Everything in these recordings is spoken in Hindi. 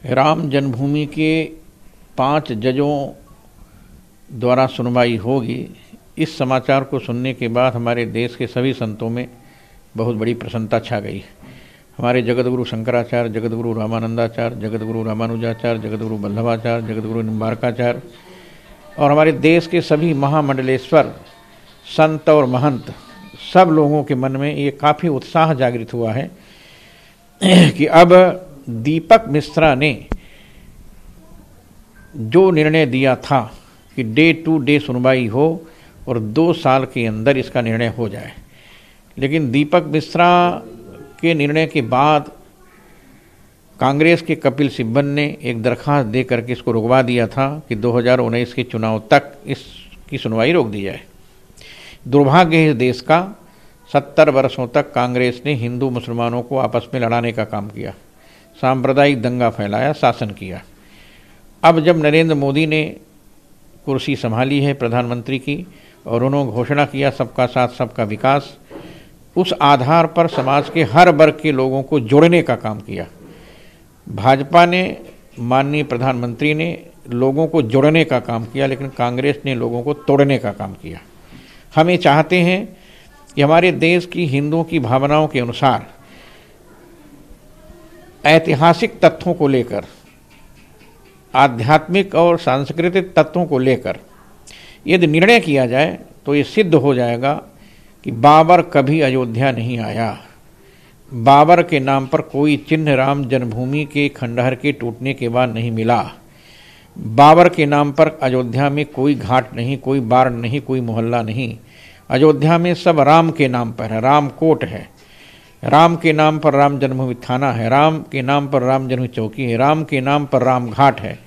राम जन्मभूमि के 5 जजों द्वारा सुनवाई होगी। इस समाचार को सुनने के बाद हमारे देश के सभी संतों में बहुत बड़ी प्रसन्नता छा गई। हमारे जगतगुरु शंकराचार्य, जगतगुरु रामानंदाचार्य, जगतगुरु रामानुजाचार्य, जगतगुरु वल्लभाचार्य, जगतगुरु निम्बारकाचार्य और हमारे देश के सभी महामंडलेश्वर संत और महंत सब लोगों के मन में ये काफ़ी उत्साह जागृत हुआ है कि अब दीपक मिश्रा ने जो निर्णय दिया था कि डे टू डे सुनवाई हो और 2 साल के अंदर इसका निर्णय हो जाए, लेकिन दीपक मिश्रा के निर्णय के बाद कांग्रेस के कपिल सिब्बल ने एक दरखास्त दे करके इसको रुकवा दिया था कि 2019 के चुनाव तक इसकी सुनवाई रोक दी जाए। दुर्भाग्य है इस देश का, 70 वर्षों तक कांग्रेस ने हिंदू मुसलमानों को आपस में लड़ाने का काम किया, सांप्रदायिक दंगा फैलाया, शासन किया। अब जब नरेंद्र मोदी ने कुर्सी संभाली है प्रधानमंत्री की और उन्होंने घोषणा किया सबका साथ सबका विकास, उस आधार पर समाज के हर वर्ग के लोगों को जोड़ने का काम किया। भाजपा ने, माननीय प्रधानमंत्री ने लोगों को जोड़ने का काम किया, लेकिन कांग्रेस ने लोगों को तोड़ने का काम किया। हम ये चाहते हैं कि हमारे देश की हिंदुओं की भावनाओं के अनुसार ऐतिहासिक तथ्यों को लेकर, आध्यात्मिक और सांस्कृतिक तत्वों को लेकर यदि निर्णय किया जाए तो ये सिद्ध हो जाएगा कि बाबर कभी अयोध्या नहीं आया। बाबर के नाम पर कोई चिन्ह राम जन्मभूमि के खंडहर के टूटने के बाद नहीं मिला। बाबर के नाम पर अयोध्या में कोई घाट नहीं, कोई बाड़ नहीं, कोई मोहल्ला नहीं। अयोध्या में सब राम के नाम पर है, राम कोट है, राम के नाम पर राम जन्मभूमि थाना है, राम के नाम पर राम जन्मभूमि चौकी है, राम के नाम पर राम घाट है,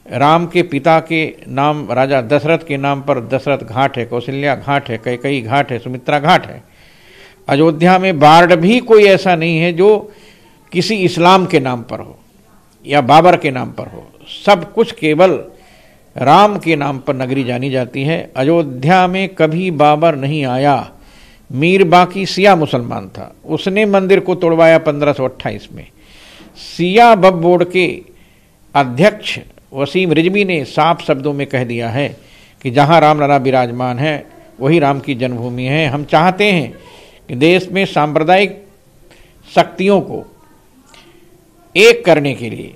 राम के पिता के नाम राजा दशरथ के नाम पर दशरथ घाट है, कौशल्या घाट है, कैकेयी घाट है, सुमित्रा घाट है। अयोध्या में बाढ़ भी कोई ऐसा नहीं है जो किसी इस्लाम के नाम पर हो या बाबर के नाम पर हो। सब कुछ केवल राम के नाम पर नगरी जानी जाती है। अयोध्या में कभी बाबर नहीं आया। मीर बाकी सिया मुसलमान था, उसने मंदिर को तोड़वाया 1528 में। सिया वक्फ बोर्ड के अध्यक्ष वसीम रिजवी ने साफ शब्दों में कह दिया है कि जहां रामलला विराजमान है वही राम की जन्मभूमि है। हम चाहते हैं कि देश में सांप्रदायिक शक्तियों को एक करने के लिए,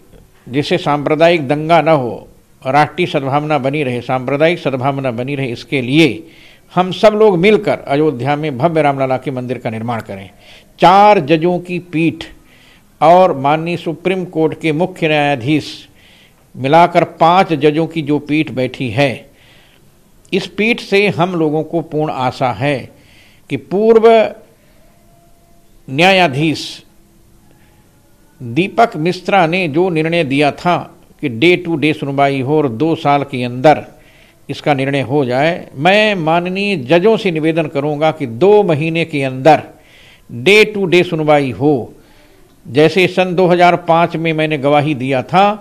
जिससे सांप्रदायिक दंगा न हो, राष्ट्रीय सद्भावना बनी रहे, सांप्रदायिक सद्भावना बनी रहे, इसके लिए हम सब लोग मिलकर अयोध्या में भव्य रामलला के मंदिर का निर्माण करें। 4 जजों की पीठ और माननीय सुप्रीम कोर्ट के मुख्य न्यायाधीश मिलाकर 5 जजों की जो पीठ बैठी है, इस पीठ से हम लोगों को पूर्ण आशा है कि पूर्व न्यायाधीश दीपक मिश्रा ने जो निर्णय दिया था कि डे टू डे सुनवाई हो और 2 साल के अंदर इसका निर्णय हो जाए, मैं माननीय जजों से निवेदन करूंगा कि 2 महीने के अंदर डे टू डे सुनवाई हो। जैसे सन 2005 में मैंने गवाही दिया था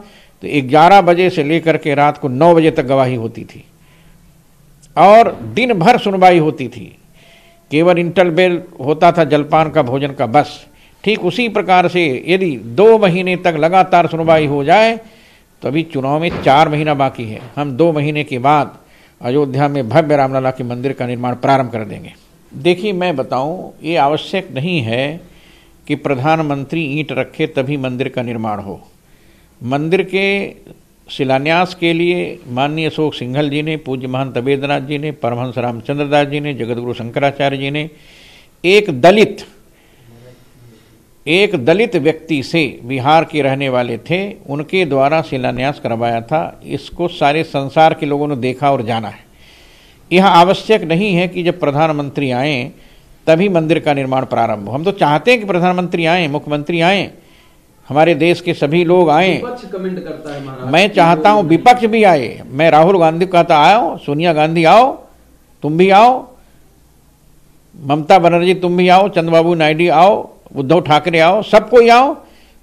तो 11 बजे से लेकर के रात को 9 बजे तक गवाही होती थी और दिन भर सुनवाई होती थी। केवल इंटरवेल होता था जलपान का, भोजन का, बस। ठीक उसी प्रकार से यदि 2 महीने तक लगातार सुनवाई हो जाए तो अभी चुनाव में 4 महीना बाकी है। हम 2 महीने के बाद अयोध्या में भव्य रामलला के मंदिर का निर्माण प्रारंभ कर देंगे। देखिए, मैं बताऊं, ये आवश्यक नहीं है कि प्रधानमंत्री ईंट रखे तभी मंदिर का निर्माण हो। मंदिर के शिलान्यास के लिए माननीय अशोक सिंघल जी ने, पूज्य महंत अवेद्यनाथ जी ने, परमहंस रामचंद्र दास जी ने, जगतगुरु शंकराचार्य जी ने एक दलित व्यक्ति से, बिहार के रहने वाले थे, उनके द्वारा शिलान्यास करवाया था। इसको सारे संसार के लोगों ने देखा और जाना है। यह आवश्यक नहीं है कि जब प्रधानमंत्री आए तभी मंदिर का निर्माण प्रारंभ हो। हम तो चाहते हैं कि प्रधानमंत्री आए, मुख्यमंत्री आए, हमारे देश के सभी लोग आए। विपक्ष कमेंट करता है महाराज, मैं चाहता हूं विपक्ष भी आए। मैं राहुल गांधी को कहता आओ, सोनिया गांधी आओ, तुम भी आओ, ममता बनर्जी तुम भी आओ, चंद्रबाबू नायडू आओ, उद्धव ठाकरे आओ, सब कोई आओ।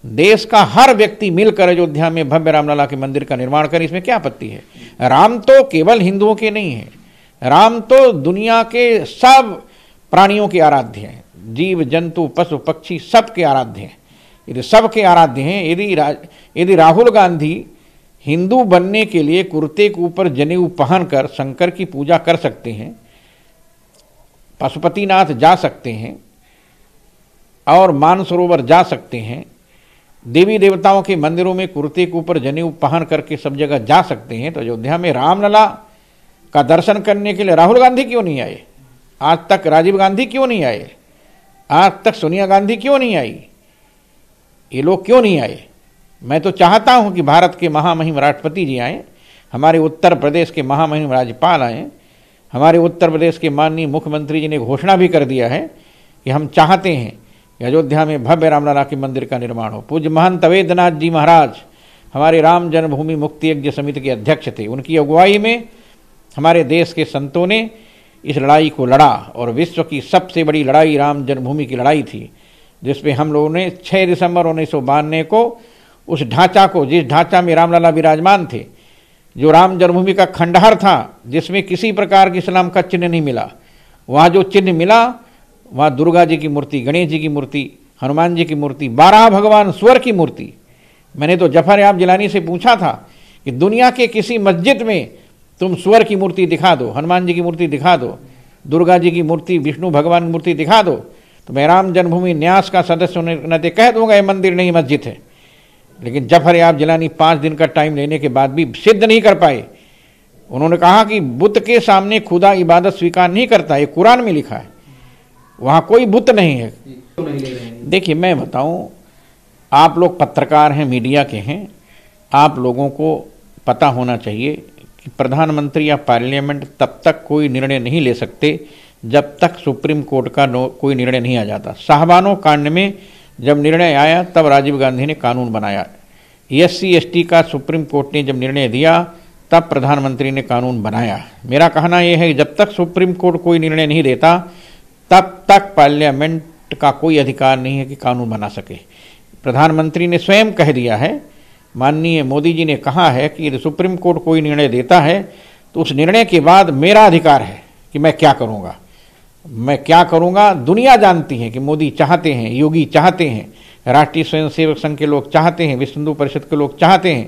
देश का हर व्यक्ति मिलकर अयोध्या में भव्य रामलला के मंदिर का निर्माण करे, इसमें क्या आपत्ति है। राम तो केवल हिंदुओं के नहीं है, राम तो दुनिया के सब प्राणियों के आराध्य हैं। जीव जंतु पशु पक्षी सबके आराध्य हैं। यदि सबके आराध्य हैं, यदि राहुल गांधी हिंदू बनने के लिए कुर्ते के ऊपर जनेऊ पहनकर शंकर की पूजा कर सकते हैं, पशुपतिनाथ जा सकते हैं और मानसरोवर जा सकते हैं, देवी देवताओं के मंदिरों में कुर्ते के ऊपर जनेऊ पहन करके सब जगह जा सकते हैं, तो अयोध्या में रामलला का दर्शन करने के लिए राहुल गांधी क्यों नहीं आए? आज तक राजीव गांधी क्यों नहीं आए? आज तक सोनिया गांधी क्यों नहीं आई? ये लोग क्यों नहीं आए? मैं तो चाहता हूं कि भारत के महामहिम राष्ट्रपति जी आए, हमारे उत्तर प्रदेश के महामहिम राज्यपाल आए, हमारे उत्तर प्रदेश के माननीय मुख्यमंत्री जी ने घोषणा भी कर दिया है कि हम चाहते हैं कि अयोध्या में भव्य रामलला के मंदिर का निर्माण हो। पूज्य महंत अवैधनाथ जी महाराज हमारे राम जन्मभूमि मुक्ति यज्ञ समिति के अध्यक्ष थे। उनकी अगुवाई में हमारे देश के संतों ने इस लड़ाई को लड़ा और विश्व की सबसे बड़ी लड़ाई राम जन्मभूमि की लड़ाई थी, जिसमें हम लोगों ने 6 दिसंबर 1992 को उस ढांचा को, जिस ढांचा में रामलला विराजमान थे, जो राम जन्मभूमि का खंडहर था जिसमें किसी प्रकार की इस्लाम का चिन्ह नहीं मिला, वहाँ जो चिन्ह मिला वहाँ दुर्गा जी की मूर्ति, गणेश जी की मूर्ति, हनुमान जी की मूर्ति, 12 भगवान स्वर की मूर्ति। मैंने तो जफर याब जिलानी से पूछा था कि दुनिया के किसी मस्जिद में तुम स्वर की मूर्ति दिखा दो, हनुमान जी की मूर्ति दिखा दो, दुर्गा जी की मूर्ति, विष्णु भगवान की मूर्ति दिखा दो, तो मैं राम जन्मभूमि न्यास का सदस्य होने के नाते कह दूंगा ये मंदिर नहीं मस्जिद है। लेकिन जफर याब जिलानी 5 दिन का टाइम लेने के बाद भी सिद्ध नहीं कर पाए। उन्होंने कहा कि बुत के सामने खुदा इबादत स्वीकार नहीं करता, ये कुरान में लिखा है, वहाँ कोई बुत नहीं है। देखिए मैं बताऊं, आप लोग पत्रकार हैं, मीडिया के हैं, आप लोगों को पता होना चाहिए कि प्रधानमंत्री या पार्लियामेंट तब तक कोई निर्णय नहीं ले सकते जब तक सुप्रीम कोर्ट का कोई निर्णय नहीं आ जाता। शाहबानो कांड में जब निर्णय आया तब राजीव गांधी ने कानून बनाया। SC ST का सुप्रीम कोर्ट ने जब निर्णय दिया तब प्रधानमंत्री ने कानून बनाया। मेरा कहना यह है कि जब तक सुप्रीम कोर्ट कोई निर्णय नहीं देता तब तक पार्लियामेंट का कोई अधिकार नहीं है कि कानून बना सके। प्रधानमंत्री ने स्वयं कह दिया है, माननीय मोदी जी ने कहा है कि यदि सुप्रीम कोर्ट कोई निर्णय देता है तो उस निर्णय के बाद मेरा अधिकार है कि मैं क्या करूँगा, मैं क्या करूँगा। दुनिया जानती है कि मोदी चाहते हैं, योगी चाहते हैं, राष्ट्रीय स्वयंसेवक संघ के लोग चाहते हैं, विश्व हिंदू परिषद के लोग चाहते हैं,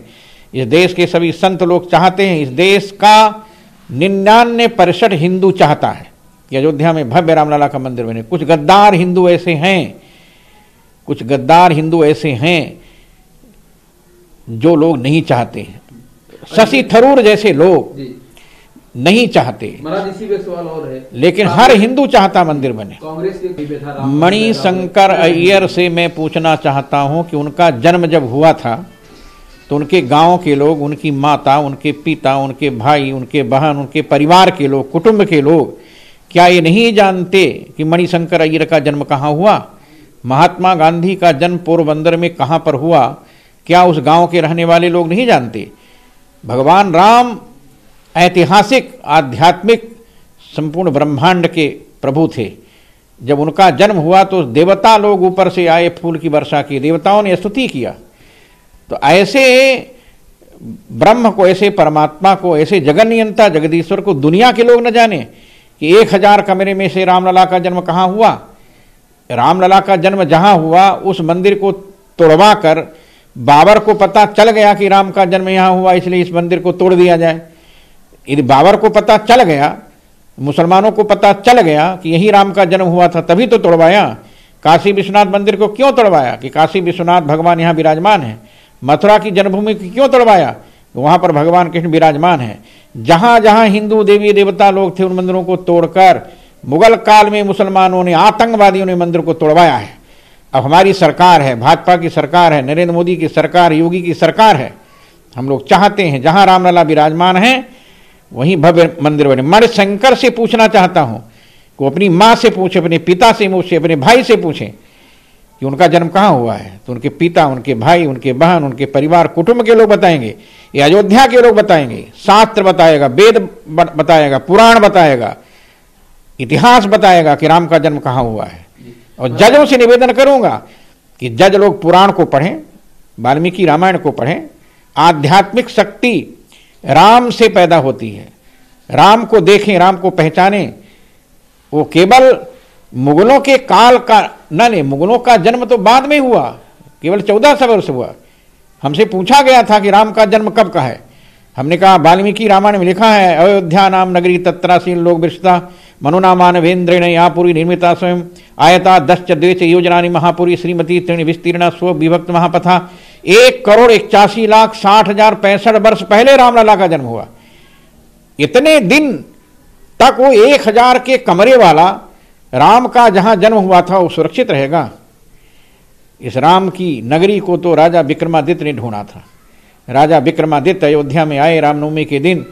इस देश के सभी संत लोग चाहते हैं, इस देश का 99% हिंदू चाहता है कि अयोध्या में भव्य रामलला का मंदिर बने। कुछ गद्दार हिंदू ऐसे हैं, कुछ गद्दार हिंदू ऐसे हैं जो लोग नहीं चाहते हैं। शशि थरूर जैसे लोग नहीं चाहते। महाराज इसी पे सवाल और है, लेकिन हर हिंदू चाहता मंदिर बने। कांग्रेस के मणिशंकर अय्यर से मैं पूछना चाहता हूं कि उनका जन्म जब हुआ था तो उनके गांव के लोग, उनकी माता, उनके पिता, उनके भाई, उनके बहन, उनके परिवार के लोग, कुटुंब के लोग क्या ये नहीं जानते कि मणिशंकर अय्यर का जन्म कहाँ हुआ? महात्मा गांधी का जन्म पोरबंदर में कहाँ पर हुआ? क्या उस गांव के रहने वाले लोग नहीं जानते? भगवान राम ऐतिहासिक, आध्यात्मिक, संपूर्ण ब्रह्मांड के प्रभु थे। जब उनका जन्म हुआ तो देवता लोग ऊपर से आए, फूल की वर्षा की, देवताओं ने स्तुति किया। तो ऐसे ब्रह्म को, ऐसे परमात्मा को, ऐसे जगन्नियंता जगदीश्वर को दुनिया के लोग न जाने कि 1000 कमरे में से रामलला का जन्म कहाँ हुआ? रामलला का जन्म जहाँ हुआ उस मंदिर को तोड़वा कर बाबर को पता चल गया कि राम का जन्म यहाँ हुआ, इसलिए इस मंदिर को तोड़ दिया जाए। यदि बाबर को पता चल गया, मुसलमानों को पता चल गया कि यही राम का जन्म हुआ था, तभी तो तोड़वाया। काशी विश्वनाथ मंदिर को क्यों तोड़वाया? कि काशी विश्वनाथ भगवान यहाँ विराजमान है। मथुरा की जन्मभूमि को क्यों तोड़वाया? वहाँ पर भगवान कृष्ण विराजमान है। जहाँ जहाँ हिंदू देवी देवता लोग थे उन मंदिरों को तोड़कर मुगल काल में मुसलमानों ने, आतंकवादियों ने मंदिर को तोड़वाया है। अब हमारी सरकार है, भाजपा की सरकार है, नरेंद्र मोदी की सरकार, योगी की सरकार है। हम लोग चाहते हैं जहाँ रामलला विराजमान है वहीं भव्य मंदिर बने। मणिशंकर से पूछना चाहता हूं कि अपनी माँ से पूछे, अपने पिता से पूछे, अपने भाई से पूछें कि उनका जन्म कहाँ हुआ है, तो उनके पिता, उनके भाई, उनके बहन, उनके परिवार, कुटुंब के लोग बताएंगे, ये अयोध्या के लोग बताएंगे, शास्त्र बताएगा, वेद बताएगा, पुराण बताएगा, इतिहास बताएगा कि राम का जन्म कहाँ हुआ है। और जजों से निवेदन करूंगा कि जज लोग पुराण को पढ़ें, वाल्मीकि रामायण को पढ़ें। आध्यात्मिक शक्ति राम से पैदा होती है। राम को देखें, राम को पहचानें। वो केवल मुगलों के काल का नहीं, मुगलों का जन्म तो बाद में हुआ, केवल 1400 वर्ष हुआ। हमसे पूछा गया था कि राम का जन्म कब का है। हमने कहा वाल्मीकि रामायण में लिखा है, अयोध्या नाम नगरी तत्रासीन लोक विरसता मनुना मानवेन्द्रेण या पुरी निर्मिता स्वयं आयता 10 द्वेच योजनानि महापुरी श्रीमती त्रिणी विस्तीर्णा स्व विभक्त महापथा। 1,81,60,065 वर्ष पहले रामलला का जन्म हुआ। इतने दिन तक वो 1000 के कमरे वाला राम का जहां जन्म हुआ था वो सुरक्षित रहेगा। इस राम की नगरी को तो राजा विक्रमादित्य ने ढूंढा था। राजा विक्रमादित्य अयोध्या में आए रामनवमी के दिन।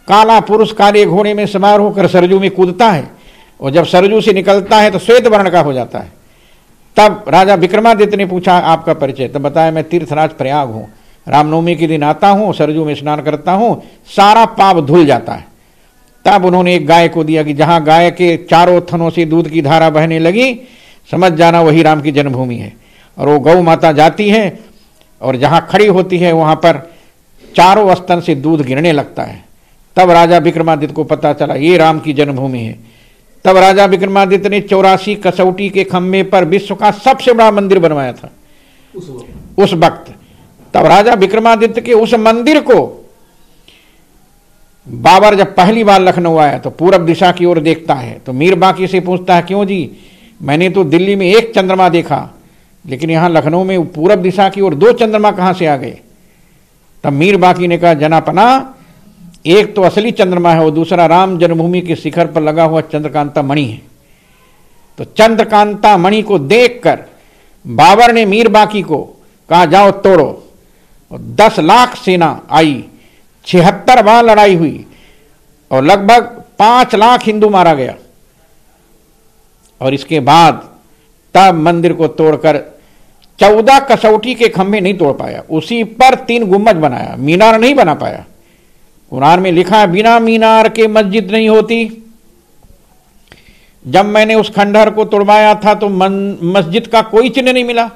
काला पुरुष काले घोड़े में सवार होकर सरजू में कूदता है और जब सरजू से निकलता है तो श्वेत वर्ण का हो जाता है। तब राजा विक्रमादित्य ने पूछा आपका परिचय, तब बताया मैं तीर्थराज प्रयाग हूं, रामनवमी के दिन आता हूं, सरजू में स्नान करता हूं, सारा पाप धुल जाता है। तब उन्होंने एक गाय को दिया कि जहां गाय के चारों थनों से दूध की धारा बहने लगी समझ जाना वही राम की जन्मभूमि है। और वो गौ माता जाती है और जहां खड़ी होती है वहां पर चारों स्तन से दूध गिरने लगता है। तब राजा विक्रमादित्य को पता चला ये राम की जन्मभूमि है। तब राजा विक्रमादित्य ने 84 कसौटी के खंभे पर विश्व का सबसे बड़ा मंदिर बनवाया था उस वक्त। तब राजा विक्रमादित्य के उस मंदिर को बाबर जब पहली बार लखनऊ आया तो पूरब दिशा की ओर देखता है तो मीर बाकी से पूछता है क्यों जी, मैंने तो दिल्ली में एक चंद्रमा देखा लेकिन यहां लखनऊ में पूरब दिशा की ओर 2 चंद्रमा कहां से आ गए। तब मीर बाकी ने कहा जनापना, एक तो असली चंद्रमा है और दूसरा राम जन्मभूमि के शिखर पर लगा हुआ चंद्रकांता मणि है। तो चंद्रकांता मणि को देखकर बाबर ने मीर बाकी को कहा जाओ तोड़ो, और 10 लाख सेना आई, 76 बार लड़ाई हुई और लगभग 5 लाख हिंदू मारा गया। और इसके बाद तब मंदिर को तोड़कर 14 कसौटी के खंभे नहीं तोड़ पाया, उसी पर 3 गुम्बज बनाया, मीनार नहीं बना पाया। कुरान में लिखा है बिना मीनार के मस्जिद नहीं होती। जब मैंने उस खंडहर को तोड़वाया था तो मस्जिद का कोई चिन्ह नहीं मिला।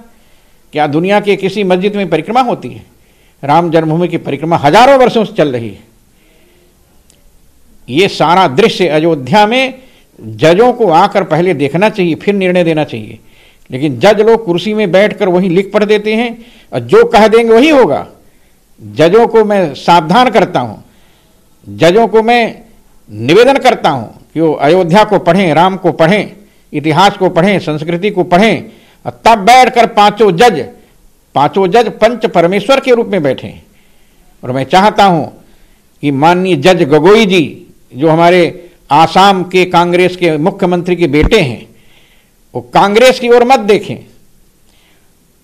क्या दुनिया के किसी मस्जिद में परिक्रमा होती है? राम जन्मभूमि की परिक्रमा हजारों वर्षों से चल रही है। ये सारा दृश्य अयोध्या में जजों को आकर पहले देखना चाहिए फिर निर्णय देना चाहिए, लेकिन जज लोग कुर्सी में बैठकर वही लिख पढ़ देते हैं और जो कह देंगे वही होगा। जजों को मैं सावधान करता हूं, जजों को मैं निवेदन करता हूं कि वो अयोध्या को पढ़ें, राम को पढ़ें, इतिहास को पढ़ें, संस्कृति को पढ़ें और तब बैठकर पांचों जज पंच परमेश्वर के रूप में बैठें। और मैं चाहता हूं कि माननीय जज गोगोई जी जो हमारे आसाम के कांग्रेस के मुख्यमंत्री के बेटे हैं, वो कांग्रेस की ओर मत देखें,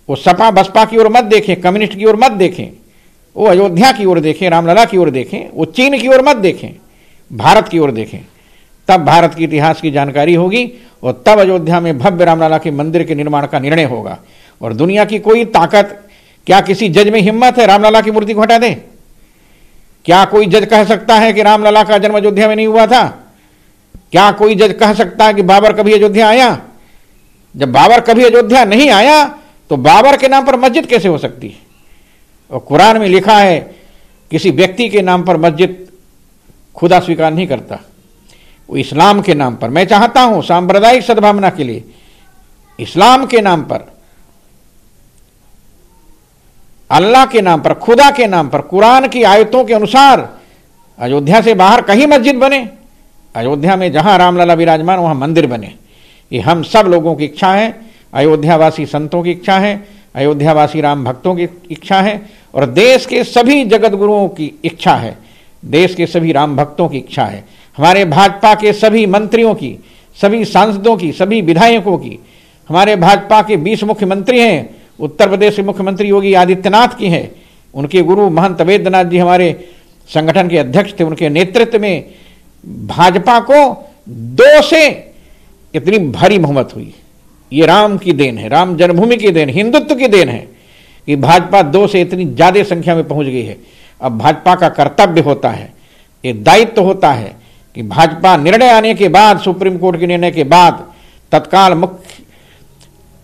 वो सपा बसपा की ओर मत देखें, कम्युनिस्ट की ओर मत देखें, वो अयोध्या की ओर देखें, रामलला की ओर देखें, वो चीन की ओर मत देखें, भारत की ओर देखें। तब भारत के इतिहास की जानकारी होगी और तब अयोध्या में भव्य रामलला के मंदिर के निर्माण का निर्णय होगा। और दुनिया की कोई ताकत, क्या किसी जज में हिम्मत है रामलला की मूर्ति को हटा दे? क्या कोई जज कह सकता है कि रामलला का जन्म अयोध्या में नहीं हुआ था? क्या कोई जज कह सकता है कि बाबर कभी अयोध्या आया? जब बाबर कभी अयोध्या नहीं आया तो बाबर के नाम पर मस्जिद कैसे हो सकती है? और कुरान में लिखा है किसी व्यक्ति के नाम पर मस्जिद खुदा स्वीकार नहीं करता, वो इस्लाम के नाम पर। मैं चाहता हूं सांप्रदायिक सद्भावना के लिए इस्लाम के नाम पर, अल्लाह के नाम पर, खुदा के नाम पर, कुरान की आयतों के अनुसार अयोध्या से बाहर कहीं मस्जिद बने, अयोध्या में जहां रामलला विराजमान वहां मंदिर बने। ये हम सब लोगों की इच्छा है, अयोध्यावासी संतों की इच्छा है, अयोध्यावासी राम भक्तों की इच्छा है और देश के सभी जगत गुरुओं की इच्छा है, देश के सभी राम भक्तों की इच्छा है, हमारे भाजपा के सभी मंत्रियों की, सभी सांसदों की, सभी विधायकों की, हमारे भाजपा के 20 मुख्यमंत्री हैं, उत्तर प्रदेश के मुख्यमंत्री योगी आदित्यनाथ की है, उनके गुरु महंत वैद्यनाथ जी हमारे संगठन के अध्यक्ष थे, उनके नेतृत्व में भाजपा को 2 से इतनी भारी बहुमत हुई। ये राम की देन है, राम जन्मभूमि की देन, हिंदुत्व की देन है कि भाजपा 2 से इतनी ज्यादा संख्या में पहुंच गई है। अब भाजपा का कर्तव्य होता है, ये दायित्व होता है कि भाजपा निर्णय आने के बाद, सुप्रीम कोर्ट के निर्णय के बाद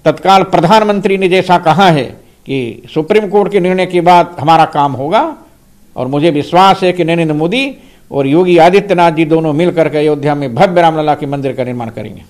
तत्काल प्रधानमंत्री ने जैसा कहा है कि सुप्रीम कोर्ट के निर्णय के बाद हमारा काम होगा, और मुझे विश्वास है कि नरेंद्र मोदी और योगी आदित्यनाथ जी दोनों मिलकर के अयोध्या में भव्य रामलला के मंदिर का निर्माण करेंगे।